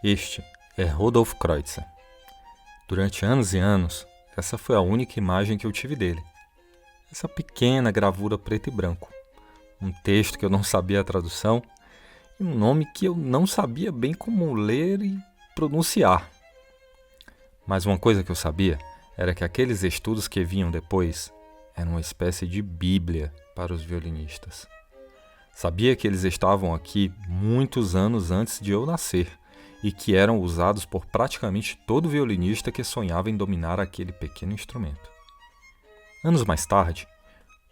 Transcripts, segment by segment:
Este é Rudolf Kreutzer. Durante anos e anos, essa foi a única imagem que eu tive dele. Essa pequena gravura preto e branco. Um texto que eu não sabia a tradução e um nome que eu não sabia bem como ler e pronunciar. Mas uma coisa que eu sabia era que aqueles estudos que vinham depois eram uma espécie de bíblia para os violinistas. Sabia que eles estavam aqui muitos anos antes de eu nascer e que eram usados por praticamente todo violinista que sonhava em dominar aquele pequeno instrumento. Anos mais tarde,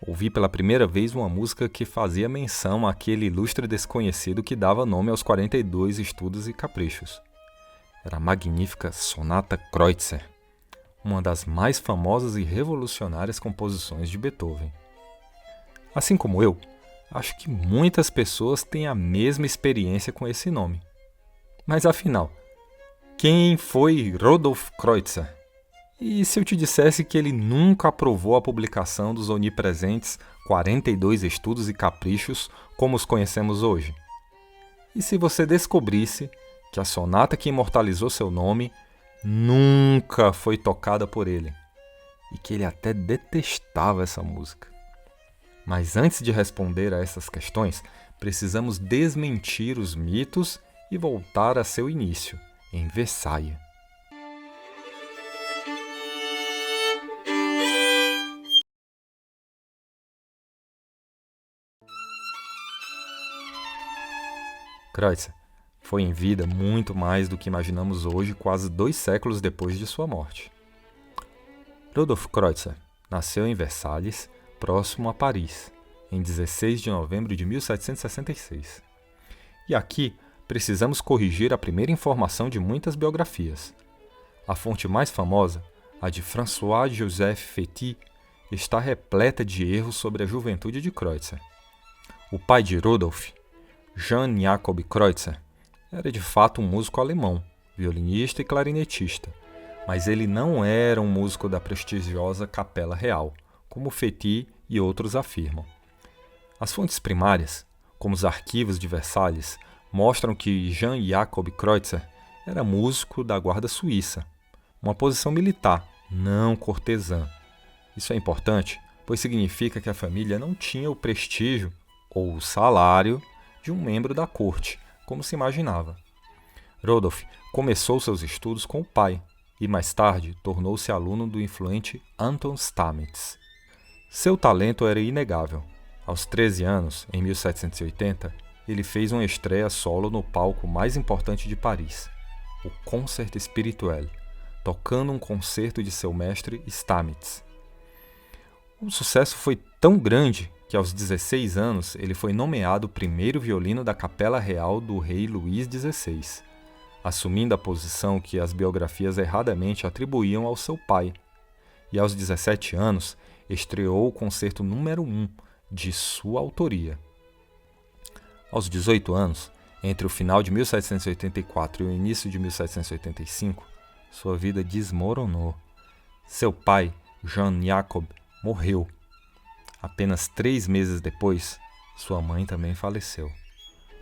ouvi pela primeira vez uma música que fazia menção àquele ilustre desconhecido que dava nome aos 42 estudos e caprichos. Era a magnífica Sonata Kreutzer, uma das mais famosas e revolucionárias composições de Beethoven. Assim como eu, acho que muitas pessoas têm a mesma experiência com esse nome. Mas afinal, quem foi Rudolf Kreutzer? E se eu te dissesse que ele nunca aprovou a publicação dos onipresentes 42 estudos e caprichos como os conhecemos hoje? E se você descobrisse que a sonata que imortalizou seu nome nunca foi tocada por ele e que ele até detestava essa música? Mas antes de responder a essas questões, precisamos desmentir os mitos e voltar a seu início, em Versailles. Kreutzer foi em vida muito mais do que imaginamos hoje, quase 2 séculos depois de sua morte. Rudolf Kreutzer nasceu em Versalhes, próximo a Paris, em 16 de novembro de 1766. E aqui precisamos corrigir a primeira informação de muitas biografias. A fonte mais famosa, a de François-Joseph Fétis, está repleta de erros sobre a juventude de Kreutzer. O pai de Rudolf, Johann Jakob Kreutzer, era de fato um músico alemão, violinista e clarinetista, mas ele não era um músico da prestigiosa Capela Real, como Fétis e outros afirmam. As fontes primárias, como os arquivos de Versalhes, mostram que Johann Jakob Kreutzer era músico da Guarda Suíça, uma posição militar, não cortesã. Isso é importante, pois significa que a família não tinha o prestígio ou o salário de um membro da corte, como se imaginava. Rudolf começou seus estudos com o pai e mais tarde tornou-se aluno do influente Anton Stamitz. Seu talento era inegável. Aos 13 anos, em 1780, ele fez uma estreia solo no palco mais importante de Paris, o Concert Spirituel, tocando um concerto de seu mestre Stamitz. O sucesso foi tão grande que aos 16 anos ele foi nomeado primeiro violino da Capela Real do rei Luís XVI, assumindo a posição que as biografias erradamente atribuíam ao seu pai. E aos 17 anos estreou o concerto número 1 de sua autoria. Aos 18 anos, entre o final de 1784 e o início de 1785, sua vida desmoronou. Seu pai, Johann Jakob, morreu. Apenas 3 meses depois, sua mãe também faleceu.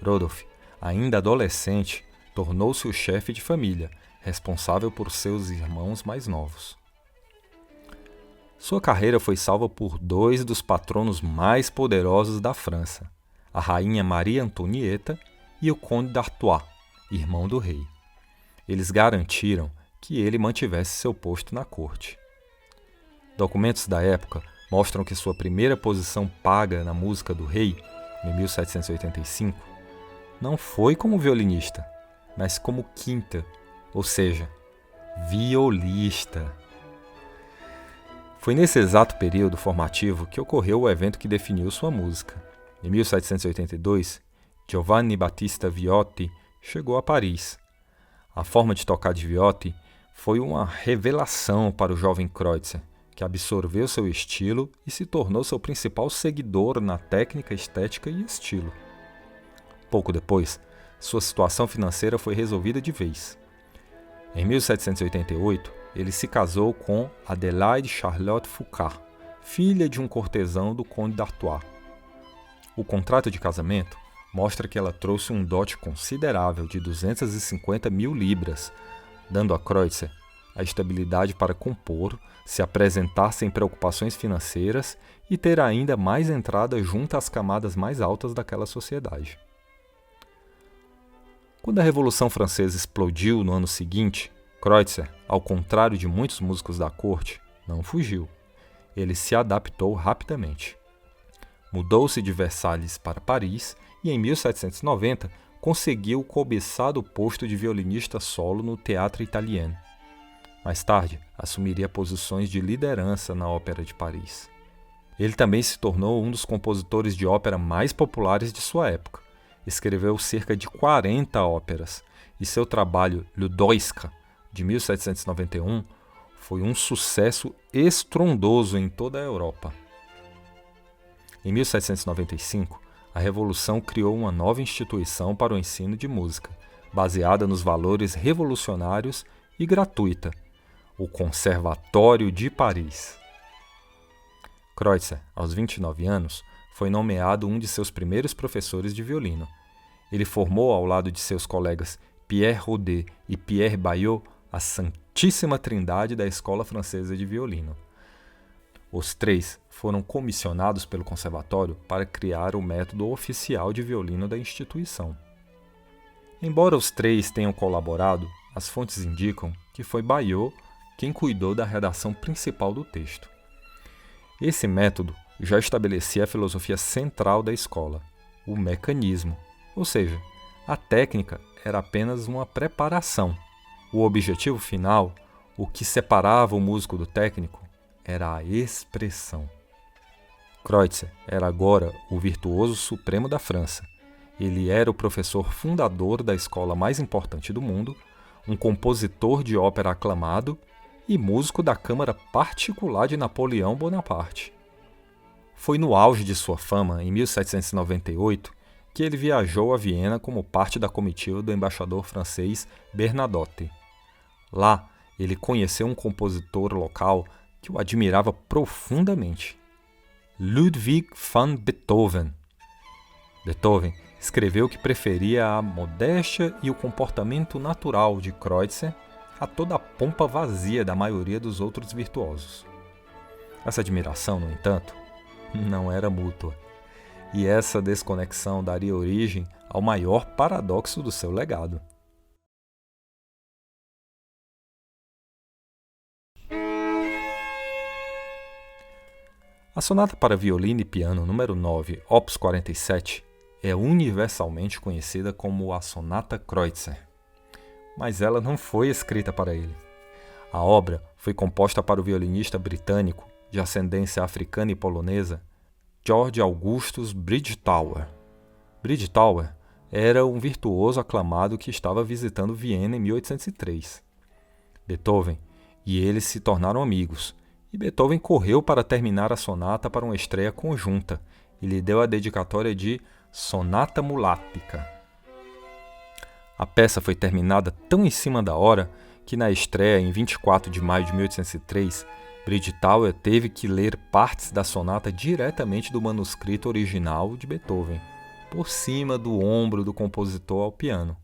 Rudolf, ainda adolescente, tornou-se o chefe de família, responsável por seus irmãos mais novos. Sua carreira foi salva por 2 dos patronos mais poderosos da França, a rainha Maria Antonieta e o conde d'Artois, irmão do rei. Eles garantiram que ele mantivesse seu posto na corte. Documentos da época mostram que sua primeira posição paga na música do rei, em 1785, não foi como violinista, mas como quinta, ou seja, violista. Foi nesse exato período formativo que ocorreu o evento que definiu sua música. Em 1782, Giovanni Battista Viotti chegou a Paris. A forma de tocar de Viotti foi uma revelação para o jovem Kreutzer, que absorveu seu estilo e se tornou seu principal seguidor na técnica, estética e estilo. Pouco depois, sua situação financeira foi resolvida de vez. Em 1788, ele se casou com Adelaide Charlotte Foucault, filha de um cortesão do conde d'Artois. O contrato de casamento mostra que ela trouxe um dote considerável de 250 mil libras, dando a Kreutzer a estabilidade para compor, se apresentar sem preocupações financeiras e ter ainda mais entrada junto às camadas mais altas daquela sociedade. Quando a Revolução Francesa explodiu no ano seguinte, Kreutzer, ao contrário de muitos músicos da corte, não fugiu. Ele se adaptou rapidamente. Mudou-se de Versalhes para Paris e, em 1790, conseguiu o cobiçado posto de violinista solo no Théâtre Italien. Mais tarde, assumiria posições de liderança na Ópera de Paris. Ele também se tornou um dos compositores de ópera mais populares de sua época. Escreveu cerca de 40 óperas, e seu trabalho Ludoiska, de 1791, foi um sucesso estrondoso em toda a Europa. Em 1795, a Revolução criou uma nova instituição para o ensino de música, baseada nos valores revolucionários e gratuita, o Conservatório de Paris. Kreutzer, aos 29 anos, foi nomeado um de seus primeiros professores de violino. Ele formou, ao lado de seus colegas Pierre Rodet e Pierre Baillot, a Santíssima Trindade da Escola Francesa de Violino. Os três foram comissionados pelo conservatório para criar o método oficial de violino da instituição. Embora os três tenham colaborado, as fontes indicam que foi Baillot quem cuidou da redação principal do texto. Esse método já estabelecia a filosofia central da escola, o mecanismo, ou seja, a técnica era apenas uma preparação. O objetivo final, o que separava o músico do técnico, era a expressão. Kreutzer era agora o virtuoso supremo da França. Ele era o professor fundador da escola mais importante do mundo, um compositor de ópera aclamado e músico da Câmara Particular de Napoleão Bonaparte. Foi no auge de sua fama, em 1798, que ele viajou a Viena como parte da comitiva do embaixador francês Bernadotte. Lá, ele conheceu um compositor local que o admirava profundamente, Ludwig van Beethoven. Beethoven escreveu que preferia a modéstia e o comportamento natural de Kreutzer a toda a pompa vazia da maioria dos outros virtuosos. Essa admiração, no entanto, não era mútua, e essa desconexão daria origem ao maior paradoxo do seu legado. A Sonata para Violino e Piano número 9, Opus 47, é universalmente conhecida como a Sonata Kreutzer. Mas ela não foi escrita para ele. A obra foi composta para o violinista britânico, de ascendência africana e polonesa, George Augustus Bridgetower. Bridgetower era um virtuoso aclamado que estava visitando Viena em 1803. Beethoven e ele se tornaram amigos, e Beethoven correu para terminar a sonata para uma estreia conjunta e lhe deu a dedicatória de Sonata Mulática. A peça foi terminada tão em cima da hora que na estreia, em 24 de maio de 1803, Bridgetower teve que ler partes da sonata diretamente do manuscrito original de Beethoven, por cima do ombro do compositor ao piano.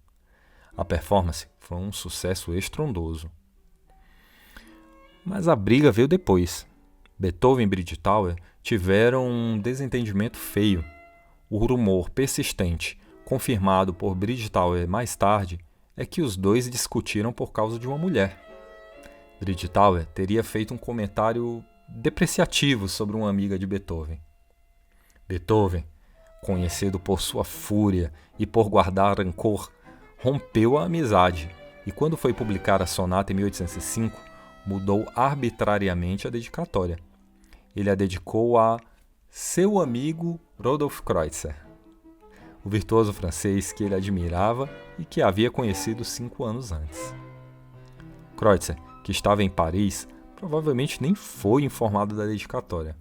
A performance foi um sucesso estrondoso. Mas a briga veio depois. Beethoven e Bridgetower tiveram um desentendimento feio. O rumor persistente, confirmado por Bridgetower mais tarde, é que os dois discutiram por causa de uma mulher. Bridgetower teria feito um comentário depreciativo sobre uma amiga de Beethoven. Beethoven, conhecido por sua fúria e por guardar rancor, rompeu a amizade e, quando foi publicar a sonata em 1805, mudou arbitrariamente a dedicatória. Ele a dedicou a seu amigo Rodolphe Kreutzer, o virtuoso francês que ele admirava e que havia conhecido 5 anos antes. Kreutzer, que estava em Paris, provavelmente nem foi informado da dedicatória.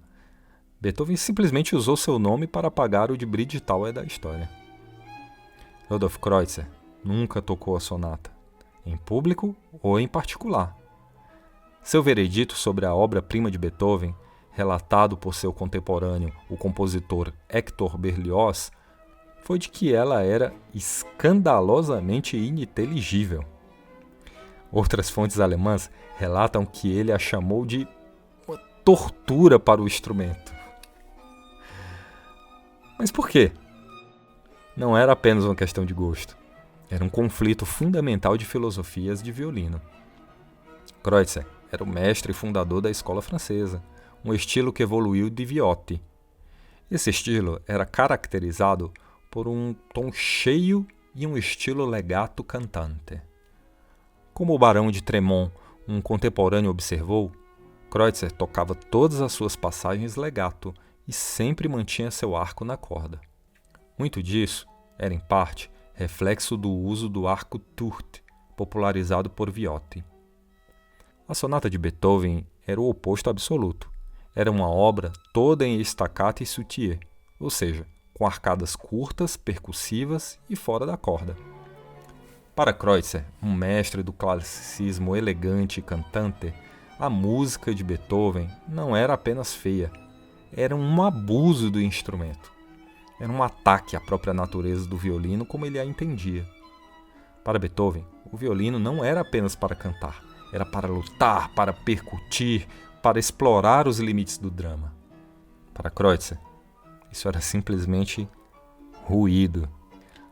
Beethoven simplesmente usou seu nome para apagar o de Bridgetower da história. Rodolphe Kreutzer nunca tocou a sonata, em público ou em particular. Seu veredito sobre a obra-prima de Beethoven, relatado por seu contemporâneo, o compositor Hector Berlioz, foi de que ela era escandalosamente ininteligível. Outras fontes alemãs relatam que ele a chamou de uma tortura para o instrumento. Mas por quê? Não era apenas uma questão de gosto. Era um conflito fundamental de filosofias de violino. Kreutzer era o mestre e fundador da escola francesa, um estilo que evoluiu de Viotti. Esse estilo era caracterizado por um tom cheio e um estilo legato cantante. Como o Barão de Tremont, um contemporâneo, observou, Kreutzer tocava todas as suas passagens legato e sempre mantinha seu arco na corda. Muito disso era, em parte, reflexo do uso do arco Tourte, popularizado por Viotti. A sonata de Beethoven era o oposto absoluto. Era uma obra toda em staccato e soutien, ou seja, com arcadas curtas, percussivas e fora da corda. Para Kreutzer, um mestre do classicismo elegante e cantante, a música de Beethoven não era apenas feia, era um abuso do instrumento. Era um ataque à própria natureza do violino como ele a entendia. Para Beethoven, o violino não era apenas para cantar, era para lutar, para percutir, para explorar os limites do drama. Para Kreutzer, isso era simplesmente ruído.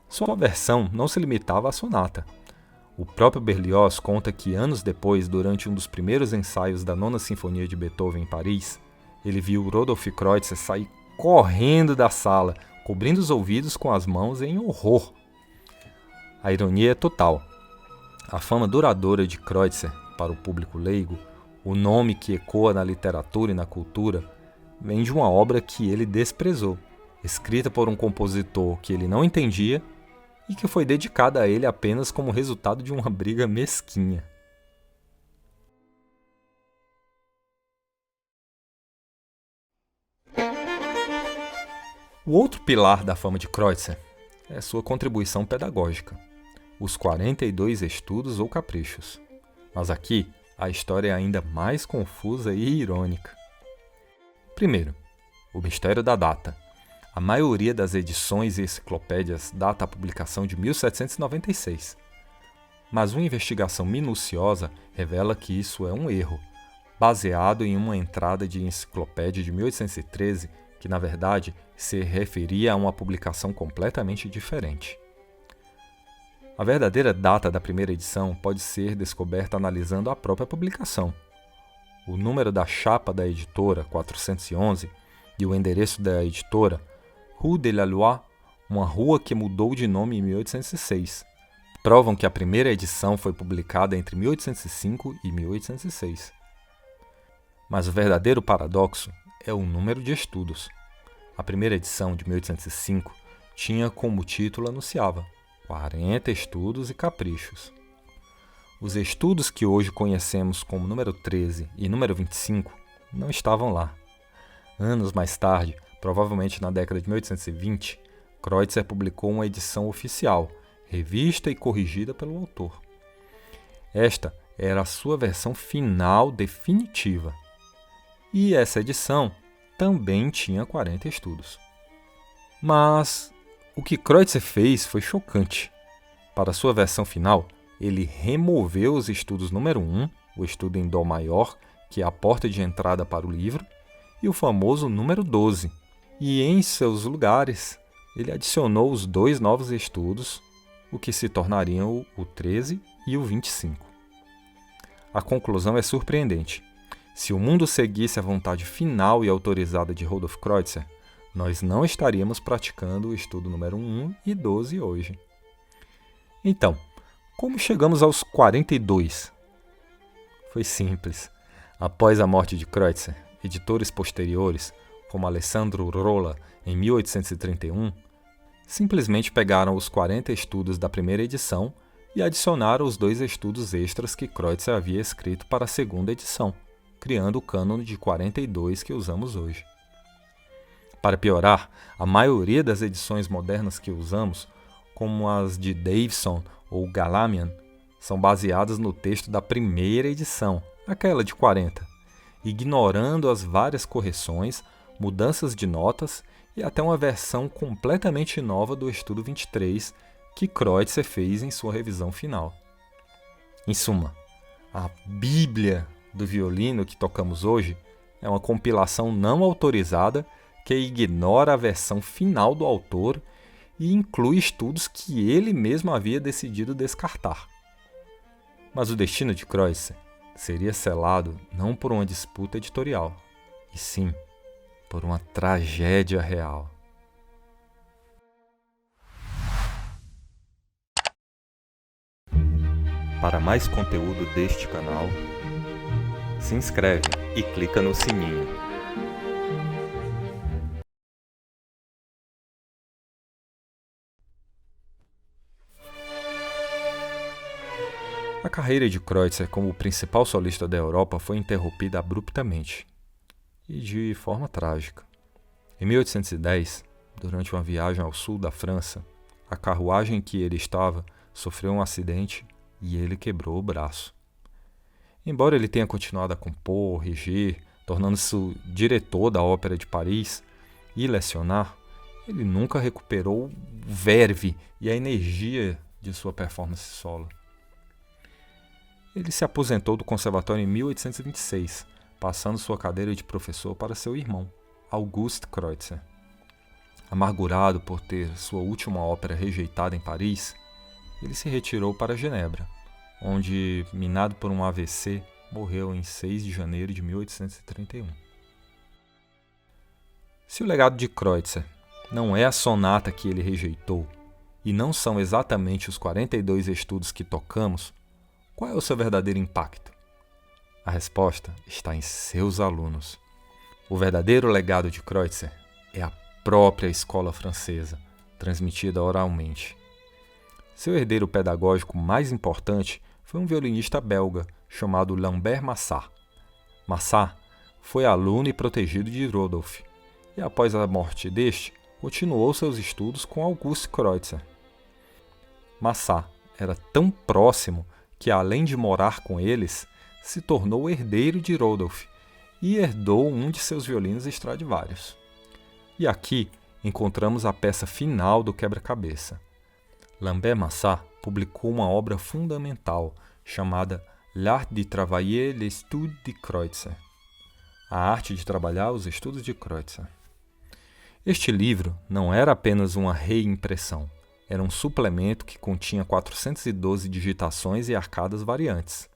Sua versão não se limitava à sonata. O próprio Berlioz conta que anos depois, durante um dos primeiros ensaios da Nona Sinfonia de Beethoven em Paris, ele viu Rodolphe Kreutzer sair correndo da sala, cobrindo os ouvidos com as mãos em horror. A ironia é total. A fama duradoura de Kreutzer para o público leigo, o nome que ecoa na literatura e na cultura, vem de uma obra que ele desprezou, escrita por um compositor que ele não entendia e que foi dedicada a ele apenas como resultado de uma briga mesquinha. O outro pilar da fama de Kreutzer é sua contribuição pedagógica, os 42 estudos ou caprichos. Mas aqui, a história é ainda mais confusa e irônica. Primeiro, o mistério da data. A maioria das edições e enciclopédias data a publicação de 1796. Mas uma investigação minuciosa revela que isso é um erro, baseado em uma entrada de enciclopédia de 1813, que na verdade se referia a uma publicação completamente diferente. A verdadeira data da primeira edição pode ser descoberta analisando a própria publicação. O número da chapa da editora, 411, e o endereço da editora, Rue de la Loi, uma rua que mudou de nome em 1806, provam que a primeira edição foi publicada entre 1805 e 1806. Mas o verdadeiro paradoxo é o número de estudos. A primeira edição, de 1805, tinha como título anunciava 40 estudos e caprichos. Os estudos que hoje conhecemos como número 13 e número 25 não estavam lá. Anos mais tarde, provavelmente na década de 1820, Kreutzer publicou uma edição oficial, revista e corrigida pelo autor. Esta era a sua versão final definitiva. E essa edição também tinha 40 estudos. Mas o que Kreutzer fez foi chocante. Para sua versão final, ele removeu os estudos número 1, o estudo em Dó maior, que é a porta de entrada para o livro, e o famoso número 12. E em seus lugares, ele adicionou os dois novos estudos, o que se tornariam o 13 e o 25. A conclusão é surpreendente. Se o mundo seguisse a vontade final e autorizada de Rudolf Kreutzer, nós não estaríamos praticando o estudo número 1 e 12 hoje. Então, como chegamos aos 42? Foi simples. Após a morte de Kreutzer, editores posteriores, como Alessandro Rolla, em 1831, simplesmente pegaram os 40 estudos da primeira edição e adicionaram os 2 estudos extras que Kreutzer havia escrito para a segunda edição, criando o cânone de 42 que usamos hoje. Para piorar, a maioria das edições modernas que usamos, como as de Davison ou Galamian, são baseadas no texto da primeira edição, aquela de 40, ignorando as várias correções, mudanças de notas e até uma versão completamente nova do Estudo 23 que Kreutzer fez em sua revisão final. Em suma, a Bíblia do violino que tocamos hoje é uma compilação não autorizada que ignora a versão final do autor e inclui estudos que ele mesmo havia decidido descartar. Mas o destino de Kreutzer seria selado não por uma disputa editorial, e sim por uma tragédia real. Para mais conteúdo deste canal, se inscreve e clica no sininho. A carreira de Kreutzer como o principal solista da Europa foi interrompida abruptamente e de forma trágica. Em 1810, durante uma viagem ao sul da França, a carruagem em que ele estava sofreu um acidente e ele quebrou o braço. Embora ele tenha continuado a compor, reger, tornando-se o diretor da Ópera de Paris e lecionar, ele nunca recuperou o verve e a energia de sua performance solo. Ele se aposentou do conservatório em 1826, passando sua cadeira de professor para seu irmão, Auguste Kreutzer. Amargurado por ter sua última ópera rejeitada em Paris, ele se retirou para Genebra, onde, minado por um AVC, morreu em 6 de janeiro de 1831. Se o legado de Kreutzer não é a sonata que ele rejeitou, e não são exatamente os 42 estudos que tocamos, qual é o seu verdadeiro impacto? A resposta está em seus alunos. O verdadeiro legado de Kreutzer é a própria escola francesa, transmitida oralmente. Seu herdeiro pedagógico mais importante foi um violinista belga chamado Lambert Massat. Massat foi aluno e protegido de Rodolphe, e após a morte deste, continuou seus estudos com Auguste Kreutzer. Massat era tão próximo que, além de morar com eles, se tornou herdeiro de Rodolphe e herdou um de seus violinos Stradivarius. E aqui encontramos a peça final do quebra-cabeça. Lambert Massat publicou uma obra fundamental chamada L'Art de travailler les études de Kreutzer, a arte de trabalhar os estudos de Kreutzer. Este livro não era apenas uma reimpressão, era um suplemento que continha 412 digitações e arcadas variantes.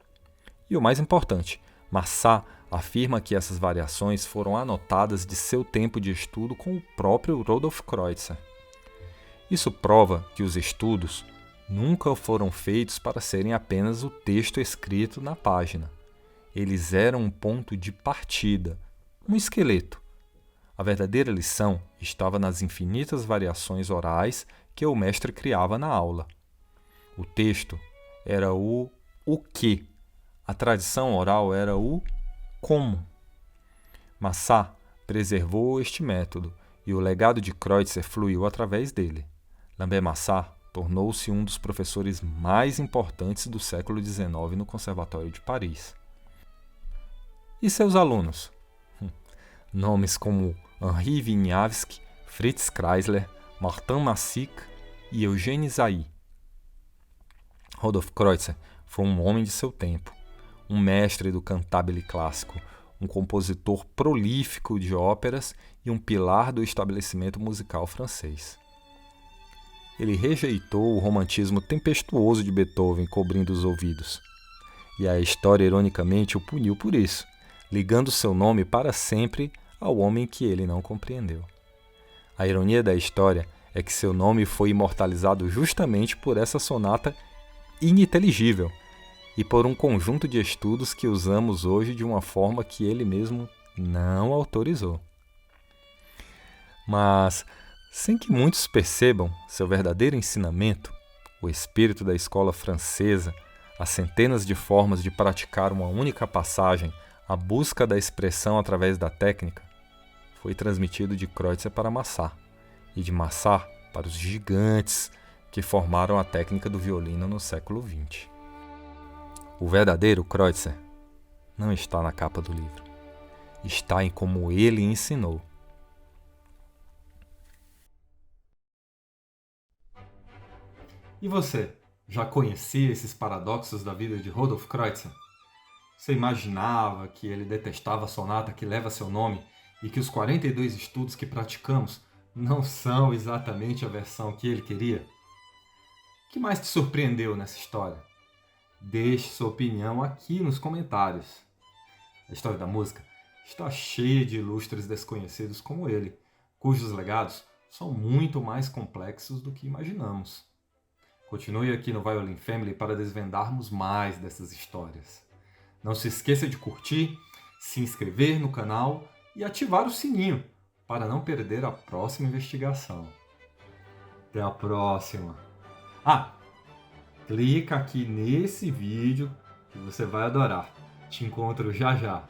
E o mais importante, Massat afirma que essas variações foram anotadas de seu tempo de estudo com o próprio Rudolf Kreutzer. Isso prova que os estudos nunca foram feitos para serem apenas o texto escrito na página. Eles eram um ponto de partida, um esqueleto. A verdadeira lição estava nas infinitas variações orais que o mestre criava na aula. O texto era o que, a tradição oral era o como. Massat preservou este método e o legado de Kreutzer fluiu através dele. Lambert Massat tornou-se um dos professores mais importantes do século XIX no Conservatório de Paris. E seus alunos? Nomes como Henri Wieniawski, Fritz Kreisler, Martin Massic e Eugène Zaï. Rudolf Kreutzer foi um homem de seu tempo, um mestre do cantabile clássico, um compositor prolífico de óperas e um pilar do estabelecimento musical francês. Ele rejeitou o romantismo tempestuoso de Beethoven cobrindo os ouvidos. E a história, ironicamente, o puniu por isso, ligando seu nome para sempre ao homem que ele não compreendeu. A ironia da história é que seu nome foi imortalizado justamente por essa sonata ininteligível e por um conjunto de estudos que usamos hoje de uma forma que ele mesmo não autorizou. Mas, sem que muitos percebam seu verdadeiro ensinamento, o espírito da escola francesa, as centenas de formas de praticar uma única passagem, a busca da expressão através da técnica, foi transmitido de Kreutzer para Massat, e de Massat para os gigantes que formaram a técnica do violino no século XX. O verdadeiro Kreutzer não está na capa do livro, está em como ele ensinou. E você, já conhecia esses paradoxos da vida de Rudolf Kreutzer? Você imaginava que ele detestava a sonata que leva seu nome e que os 42 estudos que praticamos não são exatamente a versão que ele queria? O que mais te surpreendeu nessa história? Deixe sua opinião aqui nos comentários. A história da música está cheia de ilustres desconhecidos como ele, cujos legados são muito mais complexos do que imaginamos. Continue aqui no Violin Family para desvendarmos mais dessas histórias. Não se esqueça de curtir, se inscrever no canal e ativar o sininho para não perder a próxima investigação. Até a próxima! Clica aqui nesse vídeo que você vai adorar. Te encontro já já.